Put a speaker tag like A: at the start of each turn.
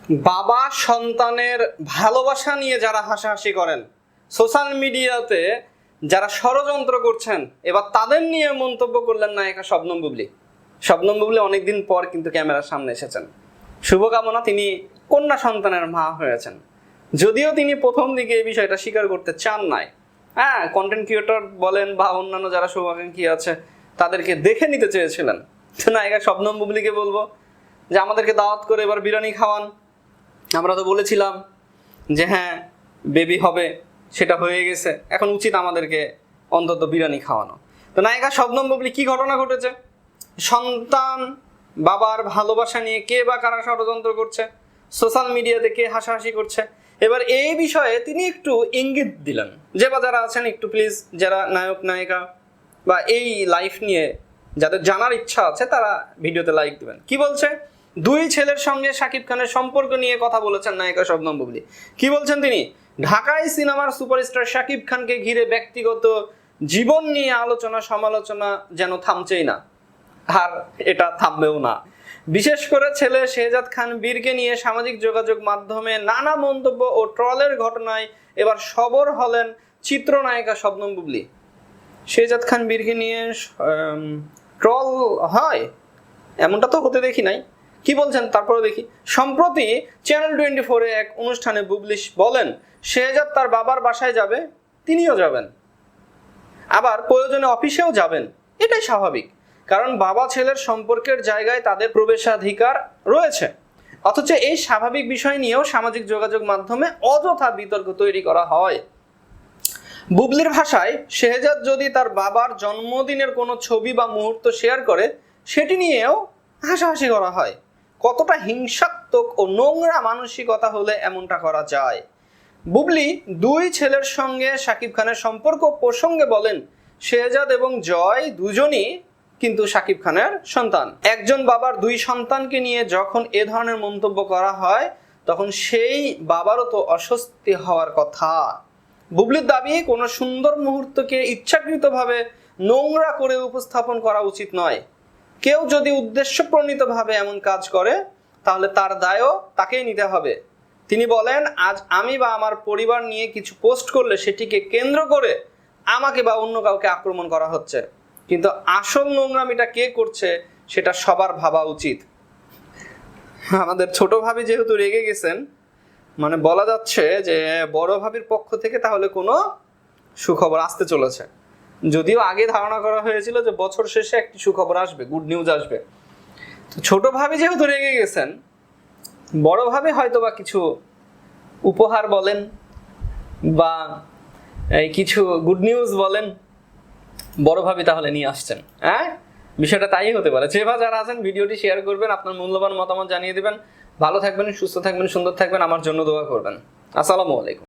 A: বাবা সন্তানের ভালোবাসা নিয়ে যারা হাসাহাসি করেন, সোশ্যাল মিডিয়াতে যারা ষড়যন্ত্র করছেন, এবার তাদের নিয়ে মন্তব্য করলেন নায়িকা শবনম বুবলী। শবনম বুবলী অনেকদিন পর কিন্তু ক্যামেরার সামনে এসেছেন। শুভকামনা, তিনি কন্যা সন্তানের মা হয়েছেন। যদিও তিনি প্রথম দিকে এই বিষয়টা স্বীকার করতে চান নাই। কন্টেন্ট ক্রিয়েটর বলেন বা অন্যান্য যারা শুভাকাঙ্ক্ষী আছে তাদেরকে দেখে নিতে চেয়েছিলেন। তো নায়িকা শবনম বুবলীকে বলবো যে আমাদেরকে দাওয়াত করে এবার বিরিয়ানি খাওয়ান। আমরা তো বলেছিলাম যে হ্যাঁ বেবি হবে, সেটা হয়ে গেছে, এখন উচিত আমাদেরকে অন্তত বিরিয়ানি খাওয়ানো। তো নায়িকা শবনম বুবলী কি ঘটনা ঘটেছে, সন্তান বাবার ভালোবাসা নিয়ে কে বা কারা ষড়যন্ত্র করছে, সোশ্যাল মিডিয়াতে কে হাসাহাসি করছে, এবার এই বিষয়ে তিনি একটু ইঙ্গিত দিলেন। যে বা যারা আছেন একটু প্লিজ, যারা নায়ক নায়িকা বা এই লাইফ নিয়ে যাদের জানার ইচ্ছা আছে তারা ভিডিওতে লাইক দিবেন। কি বলছে, দুই ছেলের সঙ্গে শাকিব খানের সম্পর্ক নিয়ে কথা বলেছেন নায়িকা শবনম বুবলী। কি বলছেন তিনি, ঢাকায় সিনেমার সুপারস্টার শাকিব খানকে ঘিরে ব্যক্তিগত জীবন নিয়ে আলোচনা সমালোচনা যেন থামছেই না, আর এটা থামবেও না। বিশেষ করে ছেলে শেহজাদ খান বীরকে নিয়ে সামাজিক যোগাযোগ মাধ্যমে নানা মন্তব্য ও ট্রলের ঘটনায় এবার সরব হলেন চিত্রনায়িকা শবনম বুবলী। শেহজাদ খান বীরকে নিয়ে ট্রল হয় এমনটা তো হতে দেখি নাই। কি বলছেন তারপরে দেখি। সম্প্রতি চ্যানেল 24-এ এক অনুষ্ঠানে বুবলী বলেন শেহজাদ তার বাবার বাসায় যাবে, তিনিও যাবেন, আবার প্রয়োজনে অফিসেও যাবেন। এটাই স্বাভাবিক, কারণ বাবা ছেলের সম্পর্কের জায়গায় তাদের প্রবেশাধিকার রয়েছে। অথচ এই স্বাভাবিক বিষয় নিয়েও সামাজিক যোগাযোগ মাধ্যমে অযথা বিতর্ক তৈরি করা হয়। বুবলীর ভাষায়, শেহজাদ যদি তার বাবার জন্মদিনের কোনো ছবি বা মুহূর্ত শেয়ার করে সেটি নিয়েও হাসাহাসি করা হয়। কতটা হিংসাত্মক ও নোংরা মানসিকতা হলে এমনটা করা যায়। বুবলী দুই ছেলের সঙ্গে শাকিব খানের সম্পর্ক প্রসঙ্গে বলেন শেহজাদ এবং জয় দুজনই কিন্তু শাকিব খানের সন্তান। একজন বাবার দুই সন্তানকে নিয়ে যখন এ ধরনের মন্তব্য করা হয় তখন সেই বাবারও তো অস্বস্তি হওয়ার কথা। বুবলীর দাবি কোনো সুন্দর মুহূর্তকে ইচ্ছাকৃতভাবে নোংরা করে উপস্থাপন করা উচিত নয়। কেউ যদি উদ্দেশ্যপ্রণীতভাবে এমন কাজ করে তাহলে তার দায়ও তাকেই নিতে হবে। তিনি বলেন, আজ আমি বা আমার পরিবার নিয়ে কিছু পোস্ট করলে সেটিকে কেন্দ্র করে আমাকে বা অন্য কাউকে আক্রমণ করা হচ্ছে, কিন্তু আসল নোংরামিটা কে করছে সেটা সবার ভাবা উচিত। আমাদের ছোট ভাবি যেহেতু রেগে গেছেন, মানে বলা যাচ্ছে যে বড় ভাবির পক্ষ থেকে তাহলে কোনো সুখবর আসতে চলেছে। যদিও আগে ধারণা করা হয়েছিল যে বছর শেষে একটি সুখবর আসবে, গুড নিউজ আসবে। তো ছোট ভাবি যেহেতু রেগে গেছেন, বড় ভাবি হয়তো বা কিছু উপহার বলেন বা এই কিছু গুড নিউজ বলেন, বড় ভাবি তাহলে নিয়ে আসছেন। বিষয়টা তাই হতে পারে। যে বা যারা আছেন ভিডিওটি শেয়ার করবেন, আপনার মূল্যবান মতামত জানিয়ে দিবেন। ভালো থাকবেন, সুস্থ থাকবেন, সুন্দর থাকবেন, আমার জন্য দোয়া করবেন। আসসালামু আলাইকুম।